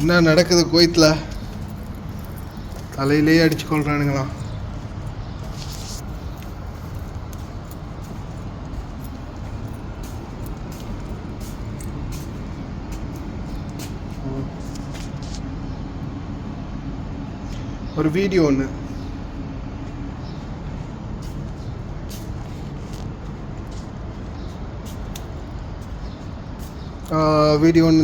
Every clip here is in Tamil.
என்ன நடக்குது குவைத்தில்? தலையிலேயே அடிச்சு கொள்றானுங்களாம். ஒரு வீடியோ ஒன்று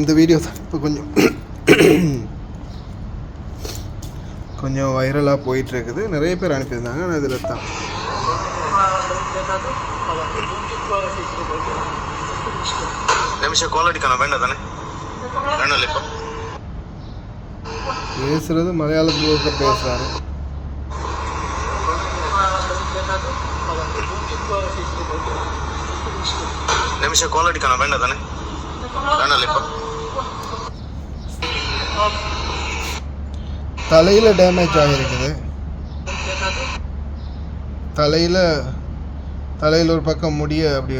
இந்த வீடியோ இப்போ கொஞ்சம் வைரலாக போயிட்டுருக்குது. நிறைய பேர் அனுப்பியிருந்தாங்க. ஆனால் இதில் தான் நிமிஷம் கால் அடிக்கணும் வேண்டாம் தானே? வேணும் இப்போ பேசுகிறது மலையாளத்தில் இருக்க பேசுகிறாரு. நிமிஷம் கால் அடிக்கணும் வேண்டாம் தானே? வேணும் இப்போ தலையில் டேமேஜ் ஆகிருக்குது. தலையில் ஒரு பக்கம் முடியை அப்படி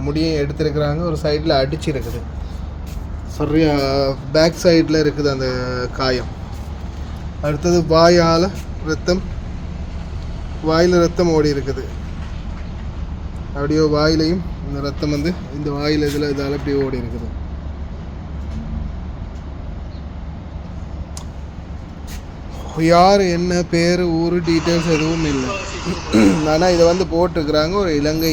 முடியை எடுத்துருக்குறாங்க. ஒரு சைடில் அடிச்சிருக்குது. சரியா பேக் சைடில் இருக்குது அந்த காயம். அடுத்தது வாயில் ரத்தம் ஓடி இருக்குது. அப்படியே வாயிலையும் இந்த ரத்தம் இந்த வாயில் இதால் அப்படியே ஓடி இருக்குது. யார் என்ன பேர் ஊர் டீட்டெயில்ஸ் எதுவும் இல்லை. ஆனால் இதை போட்டிருக்கிறாங்க. ஒரு இலங்கை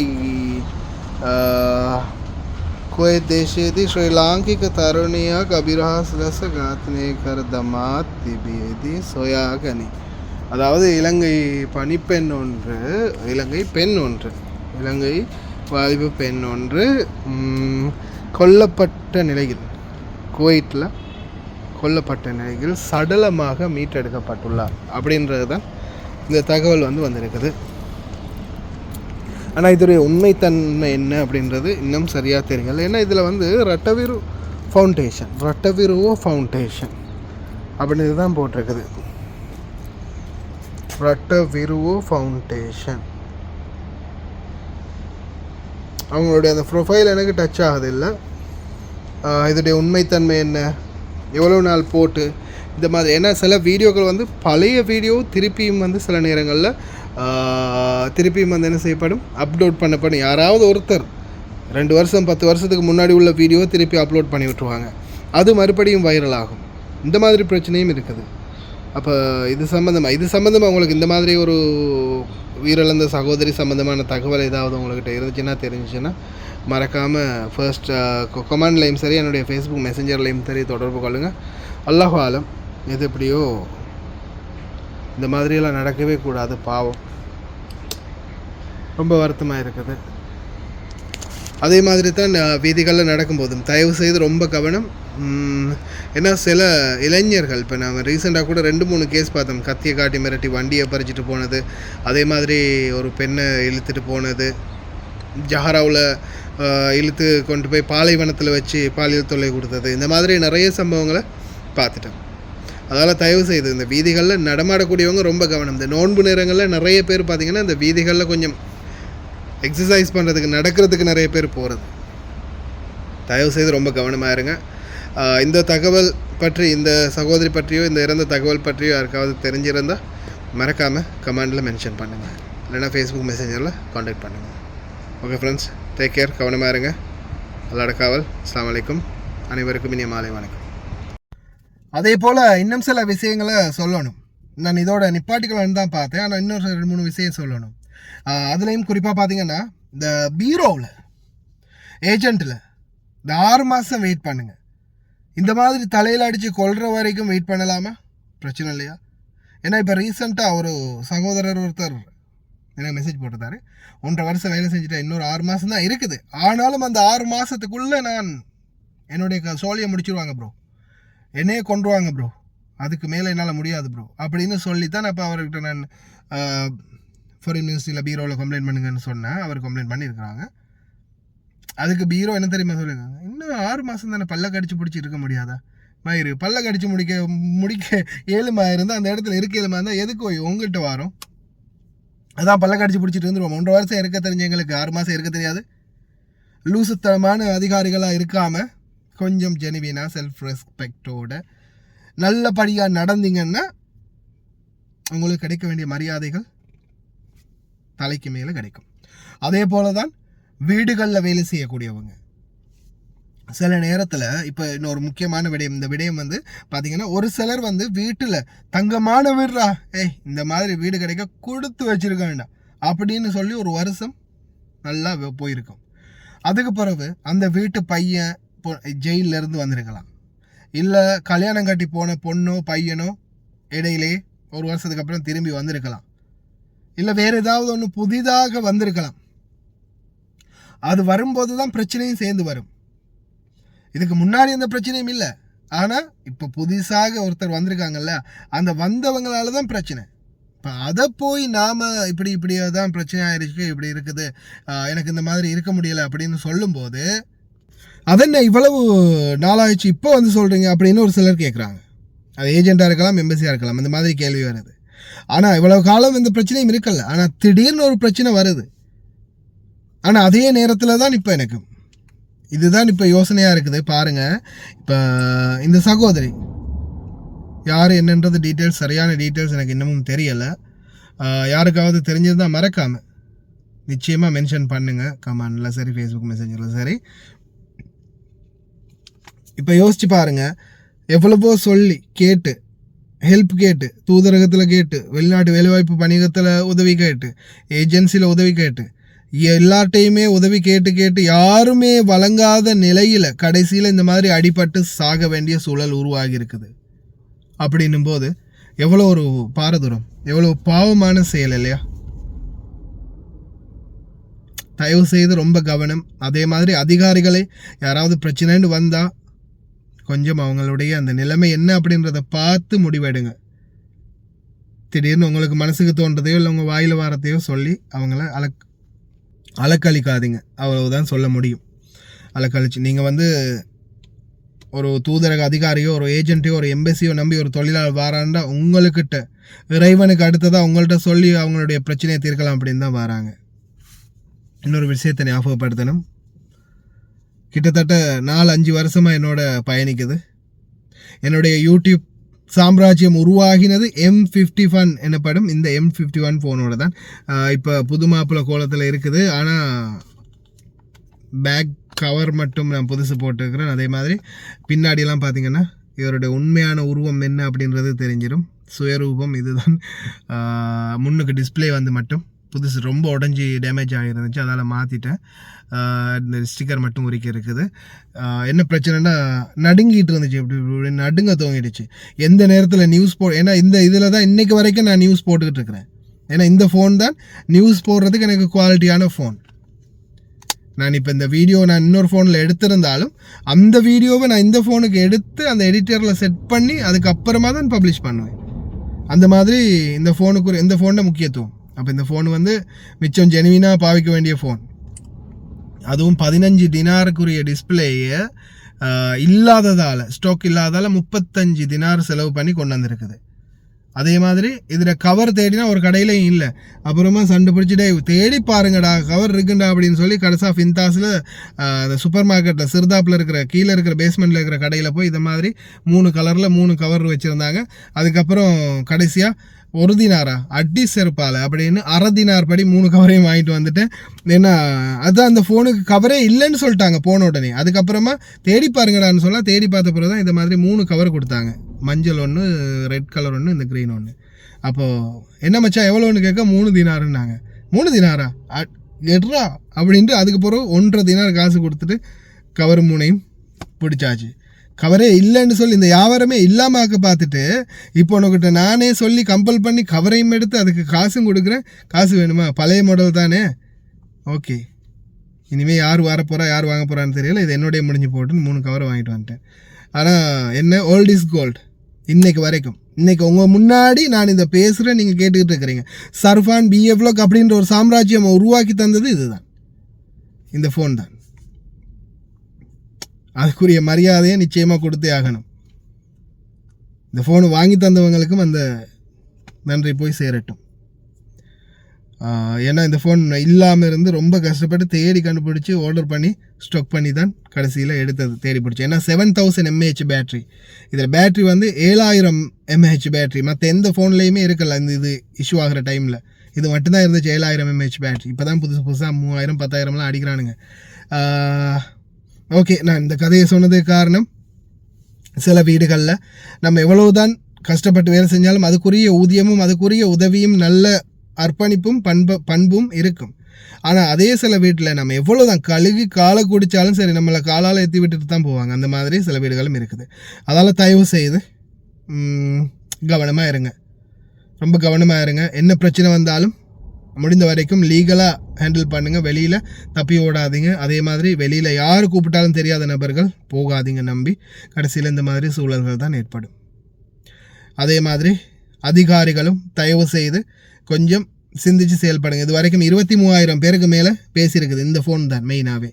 कुवैत देशेदी श्रीलांकिक तरुणिया कबिरहास रस गातने कर दमात திபேதி சோயாகனி. அதாவது இலங்கை வாலிப பெண் ஒன்று கொல்லப்பட்ட நிலையில், குவைத்தில் கொல்லப்பட்ட நிலையில் சடலமாக மீட்டெடுக்கப்பட்டுள்ளார் அப்படின்றது தான் இந்த தகவல் வந்திருக்குது. ஆனால் இதோடைய உண்மைத்தன்மை என்ன அப்படின்றது இன்னும் சரியாக தெரியல. ஏன்னா இதில் ரட்டவிரு ஃபவுண்டேஷன் அப்படின்றது தான் போட்டிருக்குது. ரட்டவிருவோ ஃபவுண்டேஷன். அவங்களுடைய அந்த ப்ரொஃபைல் எனக்கு டச் ஆகுது இல்லை. இதோடைய உண்மைத்தன்மை என்ன, எவ்வளோ நாள் போட்டு இந்த மாதிரி. ஏன்னா சில வீடியோக்கள் பழைய வீடியோ திருப்பியும் சில நேரங்களில் திருப்பியும் என்ன செய்யப்படும், அப்லோட் பண்ணப்படும். யாராவது ஒருத்தர் 2 வருஷம் 10 வருஷத்துக்கு முன்னாடி உள்ள வீடியோ திருப்பி அப்லோட் பண்ணி விட்டுருவாங்க. அது மறுபடியும் வைரல் ஆகும். இந்த மாதிரி பிரச்சனையும் இருக்குது. அப்போ இது சம்மந்தமாக உங்களுக்கு இந்த மாதிரி ஒரு உயிரிழந்த சகோதரி சம்மந்தமான தகவல் ஏதாவது உங்கள்கிட்ட தெரிஞ்சுச்சுன்னா மறக்காமல் ஃபர்ஸ்ட் கமெண்ட்லையும் சரி, என்னுடைய ஃபேஸ்புக் மெசஞ்சர்லையும் சரி தொடர்பு கொள்ளுங்கள். அல்லாஹ் ஆலம். எது எப்படியோ இந்த மாதிரியெல்லாம் நடக்கவே கூடாது. பாவம், ரொம்ப வருத்தமாக இருக்குது. அதே மாதிரி தான் வீதிகளில் நடக்கும்போதும் தயவு செய்து ரொம்ப கவனம். ஏன்னா சில இளைஞர்கள், இப்போ நாங்கள் ரீசெண்டாக கூட 2-3 கேஸ் பார்த்தோம். கத்தியை காட்டி மிரட்டி வண்டியை பறிச்சுட்டு போனது, அதே மாதிரி ஒரு பெண்ணை இழுத்துட்டு போனது, ஜஹராவில் இழுத்து கொண்டு போய் பாலைவனத்தில் வச்சு பாலியல் தொல்லை கொடுத்தது. இந்த மாதிரி நிறைய சம்பவங்களை பார்த்துட்டோம். அதனால் தயவு செய்து இந்த வீதிகளில் நடமாடக்கூடியவங்க ரொம்ப கவனம். இந்த நோன்பு நேரங்களில் நிறைய பேர் பார்த்திங்கன்னா இந்த வீதிகளில் கொஞ்சம் எக்ஸசைஸ் பண்ணுறதுக்கு, நடக்கிறதுக்கு நிறைய பேர் போகிறது. தயவு செய்து ரொம்ப கவனமாக இருங்க. இந்த தகவல் பற்றி, இந்த சகோதரி பற்றியோ இந்த இறந்த தகவல் பற்றியோ யாருக்காவது தெரிஞ்சிருந்தால் மறக்காமல் கமெண்டில் மென்ஷன் பண்ணுங்கள், இல்லைனா ஃபேஸ்புக் மெசேஞ்சரில் காண்டாக்ட் பண்ணுங்கள். ஓகே ஃப்ரெண்ட்ஸ், டேக் கேர், கவனமாக இருங்க. அல்லாஹ் காவல். அஸ்ஸலாமு அலைக்கும். அனைவருக்கும் இனிய மாலை வணக்கம். அதே போல் இன்னும் சில விஷயங்களை சொல்லணும். நான் இதோட நிப்பாட்டிக்கலான்னு தான் பார்த்தேன், ஆனால் இன்னொரு 2-3 விஷயம் சொல்லணும். அதுலேயும் குறிப்பாக பார்த்தீங்கன்னா இந்த பீரோவில் ஏஜெண்ட்டில் இந்த 6 மாதம் வெயிட் பண்ணுங்கள். இந்த மாதிரி தலையில் அடித்து கொள்கிற வரைக்கும் வெயிட் பண்ணலாமா? பிரச்சனை இல்லையா? ஏன்னா இப்போ ரீசெண்டாக ஒரு சகோதரர் ஒருத்தர் எனக்கு மெசேஜ் போட்டிருந்தாரு. 1.5 வருஷம் வேலை செஞ்சுட்டேன், இன்னொரு 6 மாதம் தான் இருக்குது. ஆனாலும் அந்த 6 மாதத்துக்குள்ளே நான் என்னுடைய சோழியை முடிச்சிடுவாங்க ப்ரோ, என்னையே கொண்டுருவாங்க ப்ரோ, அதுக்கு மேலே என்னால் முடியாது ப்ரோ அப்படின்னு சொல்லி தான் அப்போ அவர்கிட்ட நான் ஃபாரின் மினிஸ்ட்ரியில் பீரோவில் கம்ப்ளைண்ட் பண்ணுங்கன்னு சொன்னேன். அவர் கம்ப்ளைண்ட் பண்ணியிருக்கிறாங்க. அதுக்கு பீரோ என்ன தெரியுமா சொல்லுங்க, இன்னும் 6 மாதம் தானே, பல்ல கடிச்சு பிடிச்சி இருக்க முடியாதா? மயிறு பல்ல கடிச்சு முடிக்க ஏழுமா இருந்தால் அந்த இடத்துல இருக்க ஏழுமா இருந்தால் எதுக்கு உங்கள்கிட்ட வரும்? அதான் பல்ல கடிச்சு பிடிச்சிட்டு இருந்துருவோம். 1.5 வருஷம் இருக்க தெரிஞ்ச எங்களுக்கு 6 மாதம் இருக்க தெரியாது. லூசுத்தனமான அதிகாரிகளாக இருக்காமல் கொஞ்சம் ஜெனுவினாக செல்ஃப் ரெஸ்பெக்டோட நல்லபடியாக நடந்தீங்கன்னா உங்களுக்கு கிடைக்க வேண்டிய மரியாதைகள் தலைக்கு மேலே கிடைக்கும். அதே போல தான் வீடுகளில் வேலை செய்யக்கூடியவங்க சில நேரத்தில் இப்போ இன்னொரு முக்கியமான விடயம், இந்த விடயம் வந்து பார்த்தீங்கன்னா ஒரு சிலர் வந்து வீட்டில் தங்கமான வீடுறா இந்த மாதிரி வீடு கிடைக்க கொடுத்து வச்சிருக்க வேண்டாம் அப்படின்னு சொல்லி ஒரு வருஷம் நல்லா போயிருக்கும். அதுக்கு பிறகு அந்த வீட்டு பையன் ஜெயிலிருந்து வந்திருக்கலாம், இல்லை கல்யாணம் கட்டி போன பொண்ணோ பையனோ இடையிலே ஒரு வருஷத்துக்கு அப்புறம் திரும்பி வந்திருக்கலாம், இல்லை வேறு ஏதாவது ஒன்று புதிதாக வந்திருக்கலாம். அது வரும்போது தான் பிரச்சனையும் சேர்ந்து வரும். இதுக்கு முன்னாடி எந்த பிரச்சனையும் இல்லை, ஆனால் இப்போ புதுசாக ஒருத்தர் வந்திருக்காங்கல்ல, அந்த வந்தவங்களால தான் பிரச்சனை. இப்போ அதை போய் நாம் இப்படி தான் பிரச்சனை ஆயிடுச்சு, இப்படி இருக்குது, எனக்கு இந்த மாதிரி இருக்க முடியலை அப்படின்னு சொல்லும்போது அதென்ன இவ்வளவு நாளாகிடுச்சு இப்போ வந்து சொல்கிறீங்க அப்படின்னு ஒரு சிலர் கேட்குறாங்க. அது ஏஜெண்ட்டாக இருக்கலாம், எம்பசியாக இருக்கலாம், இந்த மாதிரி கேள்வி வருது. ஆனால் இவ்வளவு காலம் இந்த பிரச்சனையும் இருக்கல, ஆனால் திடீர்னு ஒரு பிரச்சனை வருது. ஆனால் அதே நேரத்தில் தான் இப்போ எனக்கு இதுதான் இப்போ யோசனையாக இருக்குது. பாருங்கள், இப்போ இந்த சகோதரி யார் என்னன்றது டீட்டெயில்ஸ், சரியான டீட்டெயில்ஸ் எனக்கு இன்னமும் தெரியலை. யாருக்காவது தெரிஞ்சிருந்தால் மறக்காமல் நிச்சயமாக மென்ஷன் பண்ணுங்கள், கமெண்டில் சரி, ஃபேஸ்புக் மெசேஜில் சரி. இப்போ யோசிச்சு பாருங்கள், எவ்வளவோ சொல்லி கேட்டு ஹெல்ப் கேட்டு, தூதரகத்தில் கேட்டு, வெளிநாட்டு வேலைவாய்ப்பு பணியகத்தில் உதவி கேட்டு, ஏஜென்சியில் உதவி கேட்டு, எல்லாட்டையுமே உதவி கேட்டு யாருமே வழங்காத நிலையில் கடைசியில் இந்த மாதிரி அடிபட்டு சாக வேண்டிய சூழல் உருவாகி இருக்குது. அப்படின்னும் போது எவ்வளோ ஒரு பாரதூரம், எவ்வளோ பாவமான செயல் இல்லையா? தயவு செய்து ரொம்ப கவனம். அதே மாதிரி அதிகாரிகளை யாராவது பிரச்சனைன்னு வந்தால் கொஞ்சம் அவங்களுடைய அந்த நிலைமை என்ன அப்படின்றத பார்த்து முடிவெடுங்க. திடீர்னு உங்களுக்கு மனசுக்கு தோன்றதையோ இல்லை உங்கள் வாயில் வாரத்தையோ சொல்லி அவங்கள அலக்களிக்காதீங்க, அவ்வளவுதான் சொல்ல முடியும். அலக்களிச்சு நீங்கள் வந்து ஒரு தூதரக அதிகாரியோ ஒரு ஏஜென்ட்டையோ ஒரு எம்பசியோ நம்பி ஒரு தொழிலாளர் வாராண்டா உங்களுக்கிட்ட இறைவனுக்கு அடுத்ததாக உங்கள்கிட்ட சொல்லி அவங்களுடைய பிரச்சனையை தீர்க்கலாம் அப்படின்னு தான் வராங்க. இன்னொரு விஷயத்தை ஞாபகப்படுத்தணும், கிட்டத்தட்ட 4-5 வருஷமாக என்னோட பயணிக்குது. என்னுடைய யூடியூப் சாம்ராஜ்யம் உருவாகினது M51 எனப்படும் இந்த M51 ஃபோனோட தான். இப்போ புது மாப்பிள்ளை கோலத்தில் இருக்குது, ஆனால் பேக் கவர் மட்டும் நான் புதுசு போட்டுருக்கிறேன். அதே மாதிரி பின்னாடியெல்லாம் பார்த்தீங்கன்னா இவருடைய உண்மையான உருவம் என்ன அப்படின்றது தெரிஞ்சிடும். சுயரூபம் இதுதான். முன்னுக்கு டிஸ்பிளே வந்து மட்டும் புதுசு ரொம்ப உடஞ்சி டேமேஜ் ஆகிருந்துச்சு, அதால் மாற்றிட்டேன். இந்த ஸ்டிக்கர் மட்டும் உரிக்க இருக்குது. என்ன பிரச்சனைனா நடுங்கிட்டு இருந்துச்சு, இப்படி நடுங்க துவங்கிடுச்சு. எந்த நேரத்தில் நியூஸ் ஏன்னா இந்த இதில் தான் இன்றைக்கு வரைக்கும் நான் நியூஸ் போட்டுக்கிட்டு இருக்கிறேன். ஏன்னா இந்த ஃபோன் தான் நியூஸ் போடுறதுக்கு எனக்கு குவாலிட்டியான ஃபோன். நான் இப்போ இந்த வீடியோ நான் இன்னொரு ஃபோனில் எடுத்திருந்தாலும் அந்த வீடியோவை நான் இந்த ஃபோனுக்கு எடுத்து அந்த எடிட்டரில் செட் பண்ணி அதுக்கப்புறமா தான் பப்ளிஷ் பண்ணுவேன். அந்த மாதிரி இந்த ஃபோனில் முக்கியத்துவம். அப்போ இந்த ஃபோன் வந்து மிச்சம் ஜெனுவினாக பாவிக்க வேண்டிய ஃபோன். அதுவும் 15 தினாருக்குரிய டிஸ்பிளேயை இல்லாததால், ஸ்டாக் இல்லாததால் 35 தினார் செலவு பண்ணி கொண்டு வந்திருக்குது. அதே மாதிரி இதில் கவர் தேடினா ஒரு கடையிலையும் இல்லை. அப்புறமா சண்டை பிடிச்சிட்டே தேடி பாருங்கடா கவர் இருக்குண்டா அப்படின்னு சொல்லி கடைசா ஃபின்தாஸில் அந்த சூப்பர் மார்க்கெட்டில் சிறுதாப்பில் இருக்கிற கீழே இருக்கிற பேஸ்மெண்ட்டில் இருக்கிற கடையில் போய் இதை மாதிரி 3 கலரில் 3 கவர் வச்சுருந்தாங்க. அதுக்கப்புறம் கடைசியாக 1 தினாரா அடி செருப்பால் அப்படின்னு 1/2 தினார் படி 3 கவரையும் வாங்கிட்டு வந்துட்டேன். ஏன்னா அதுதான் அந்த ஃபோனுக்கு கவரே இல்லைன்னு சொல்லிட்டாங்க போன உடனே. அதுக்கப்புறமா தேடி பாருங்கடான்னு சொன்னால் தேடி பார்த்த பிறகு தான் இந்த மாதிரி 3 கவர் கொடுத்தாங்க. மஞ்சள் ஒன்று, ரெட் கலர் ஒன்று, இந்த க்ரீன் ஒன்று. அப்போது என்ன மச்சான் எவ்வளோன்னு கேட்க 3 தினாருன்னாங்க. 3 தினாரா எட்ரா அப்படின்ட்டு அதுக்கு பிறகு 1.5 தினார் காசு கொடுத்துட்டு கவர் 3ஐயும் பிடிச்சாச்சு. கவரே இல்லைன்னு சொல்லி இந்த வியாபாரமே இல்லாமல் ஆக்க பார்த்துட்டு இப்போ உனக்கிட்ட நானே சொல்லி கம்பல் பண்ணி கவரையும் எடுத்து அதுக்கு காசும் கொடுக்குறேன். காசு வேணுமா? பழைய மாடல் தானே, ஓகே. இனிமேல் யார் வரப்போகிறா யார் வாங்க போகிறான்னு தெரியல. இது என்னுடைய முடிஞ்சு போட்டுன்னு 3 கவரை வாங்கிட்டு வந்துட்டேன். ஆனால் என்ன, ஓல்ட் இஸ் கோல்டு. இன்றைக்கு வரைக்கும் இன்றைக்கி உங்கள் முன்னாடி நான் இதை பேசுகிறேன், நீங்கள் கேட்டுக்கிட்டு இருக்கிறீங்க. சர்ஃபான் BA Vlog அப்படின்ற ஒரு சாம்ராஜ்யம் உருவாக்கி தந்தது இதுதான், இந்த ஃபோன் தான். அதுக்குரிய மரியாதையை நிச்சயமாக கொடுத்தே ஆகணும். இந்த ஃபோனு வாங்கி தந்தவங்களுக்கும் அந்த நன்றி போய் சேரட்டும். ஏன்னா இந்த ஃபோன் இல்லாமல் இருந்து ரொம்ப கஷ்டப்பட்டு தேடி கண்டுபிடிச்சி ஆர்டர் பண்ணி ஸ்டாக் பண்ணி தான் கடைசியில் எடுத்தது தேடி பிடிச்சி. ஏன்னா 7000 mAh பேட்ரி, இதில் பேட்ரி வந்து 7000 mAh பேட்ரி. மற்ற எந்த ஃபோன்லேயுமே இருக்கல இந்த இது இஷ்யூ ஆகிற டைமில், இது மட்டும்தான் இருந்துச்சு 7000 mAh பேட்ரி. இப்போ தான் புதுசாக 3000 10,000லாம் அடிக்கிறானுங்க. ஓகே, நான் இந்த கதையை சொன்னதுக்கு காரணம், சில வீடுகளில் நம்ம எவ்வளவுதான் கஷ்டப்பட்டு வேலை செஞ்சாலும் அதுக்குரிய ஊதியமும் அதுக்குரிய உதவியும் நல்ல அர்ப்பணிப்பும் பண்பும் இருக்கும். ஆனால் அதே சில வீட்டில் நம்ம எவ்வளோ தான் கழுகி காலை குடித்தாலும் சரி நம்மளை காலால் ஏற்றி விட்டுட்டு தான் போவாங்க. அந்த மாதிரி சில வீடுகளும் இருக்குது. அதால் தயவு செய்து கவனமாக இருங்க, ரொம்ப கவனமாக இருங்க. என்ன பிரச்சனை வந்தாலும் முடிந்த வரைக்கும் லீகலாக ஹேண்டில் பண்ணுங்கள். வெளியில் தப்பி ஓடாதீங்க. அதே மாதிரி வெளியில் யார் கூப்பிட்டாலும் தெரியாத நபர்கள் போகாதீங்க நம்பி. கடைசியில் இந்த மாதிரி சூழல்கள் தான் ஏற்படும். அதே மாதிரி அதிகாரிகளும் தயவு செய்து கொஞ்சம் சிந்திச்சு செயல்படுங்க. இது வரைக்கும் 23,000 பேருக்கு மேலே பேசியிருக்குது இந்த ஃபோன் தான் மெயினாகவே.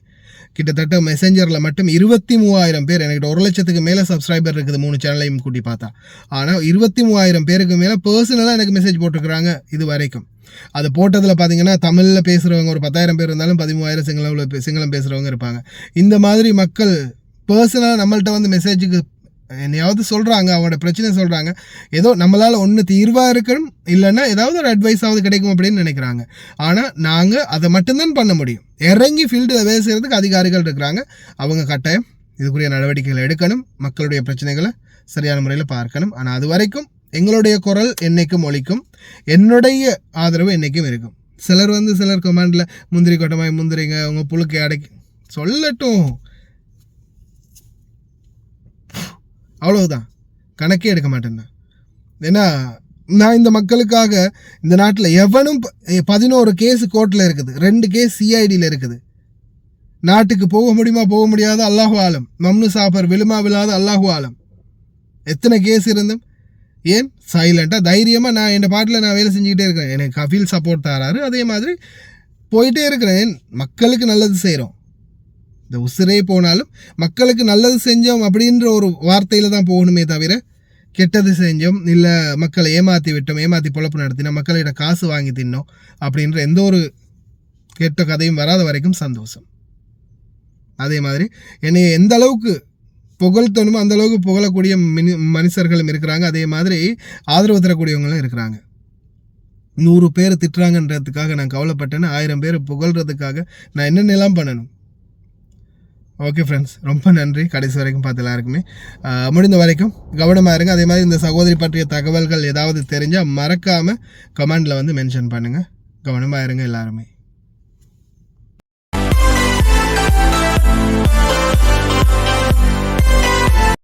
கிட்டத்தட்ட மெசஞ்சரில் மட்டும் 23,000 பேர், எனக்கு 1 லட்சத்துக்கு மேலே சப்ஸ்கிரைபர் இருக்குது 3 சேனலையும் கூட்டி பார்த்தா. ஆனால் 23,000 பேருக்கு மேலே பர்சனலாக எனக்கு மெசேஜ் போட்டிருக்கிறாங்க இது வரைக்கும். அது போட்டதில் பார்த்தீங்கன்னா தமிழில் பேசுகிறவங்க ஒரு 10,000 பேர் இருந்தாலும் 13,000 சிங்களம் பேசுகிறவங்க இருப்பாங்க. இந்த மாதிரி மக்கள் பர்சனலாக நம்மள்கிட்ட வந்து மெசேஜுக்கு என்னையாவது சொல்கிறாங்க, அவங்களோட பிரச்சனை சொல்கிறாங்க. ஏதோ நம்மளால் ஒன்று தீர்வாக இருக்கணும், இல்லைன்னா ஏதாவது ஒரு அட்வைஸாவது கிடைக்கும் அப்படின்னு நினைக்கிறாங்க. ஆனால் நாங்கள் அதை மட்டும்தான் பண்ண முடியும். இறங்கி ஃபீல்டில் வேலை செய்கிறதுக்கு அதிகாரிகள் இருக்கிறாங்க. அவங்க கட்டாயம் இதுக்குரிய நடவடிக்கைகளை எடுக்கணும், மக்களுடைய பிரச்சனைகளை சரியான முறையில் பார்க்கணும். ஆனால் அது வரைக்கும் எங்களுடைய குரல் என்றைக்கும் ஒலிக்கும், என்னுடைய ஆதரவு என்றைக்கும் இருக்கும். சிலர் கமாண்டில் முந்திரி கொட்டமாய் முந்திரிங்க, அவங்க புழுக்கை அடைக்கி சொல்லட்டும், அவ்வளவுதான், கணக்கே எடுக்க மாட்டேன்னா. ஏன்னா நான் இந்த மக்களுக்காக இந்த நாட்டில் எவனும் 11 கேஸ் கோர்ட்டில் இருக்குது, 2 கேஸ் சிஐடியில் இருக்குது. நாட்டுக்கு போக முடியுமா போக முடியாத அல்லாஹு ஆலம், மம்னு சாப்பர் விழுமா விழாத அல்லாஹு ஆலம். எத்தனை கேஸ் இருந்தும் ஏன் சைலண்ட்டாக தைரியமாக நான் என் பாட்டில் நான் வேலை செஞ்சுக்கிட்டே இருக்கிறேன். எனக்கு கஃபீல் சப்போர்ட் தராரு, அதே மாதிரி போயிட்டே இருக்கிறேன். மக்களுக்கு நல்லது செய்கிறோம். இந்த உசுரே போனாலும் மக்களுக்கு நல்லது செஞ்சோம் அப்படின்ற ஒரு வார்த்தையில் தான் போகணுமே தவிர கெட்டது செஞ்சோம் இல்லை மக்களை ஏமாற்றி விட்டோம், ஏமாற்றி பொழப்பு நடத்தினோம், மக்களிடம் காசு வாங்கி தின்னோம் அப்படின்ற எந்த ஒரு கெட்ட கதையும் வராத வரைக்கும் சந்தோஷம். அதே மாதிரி என்னை எந்த அளவுக்கு புகழ்த்தணுமோ அந்த அளவுக்கு புகழக்கூடிய மனுஷர்களும் இருக்கிறாங்க. அதே மாதிரி ஆதரவு தரக்கூடியவங்களும் இருக்கிறாங்க. 100 பேர் திட்டுறாங்கன்றதுக்காக நான் கவலைப்பட்டேன்னு 1000 பேர் புகழ்கிறதுக்காக நான் என்னென்னலாம் பண்ணணும். ஓகே ஃப்ரெண்ட்ஸ், ரொம்ப நன்றி கடைசி வரைக்கும் பார்த்து எல்லாருக்குமே. முடிந்த வரைக்கும் கவனமாக இருங்க. அதே மாதிரி இந்த சகோதரி பற்றிய தகவல்கள் ஏதாவது தெரிஞ்சால் மறக்காமல் கமெண்டில் வந்து மென்ஷன் பண்ணுங்கள். கவனமாக இருங்க எல்லாருமே.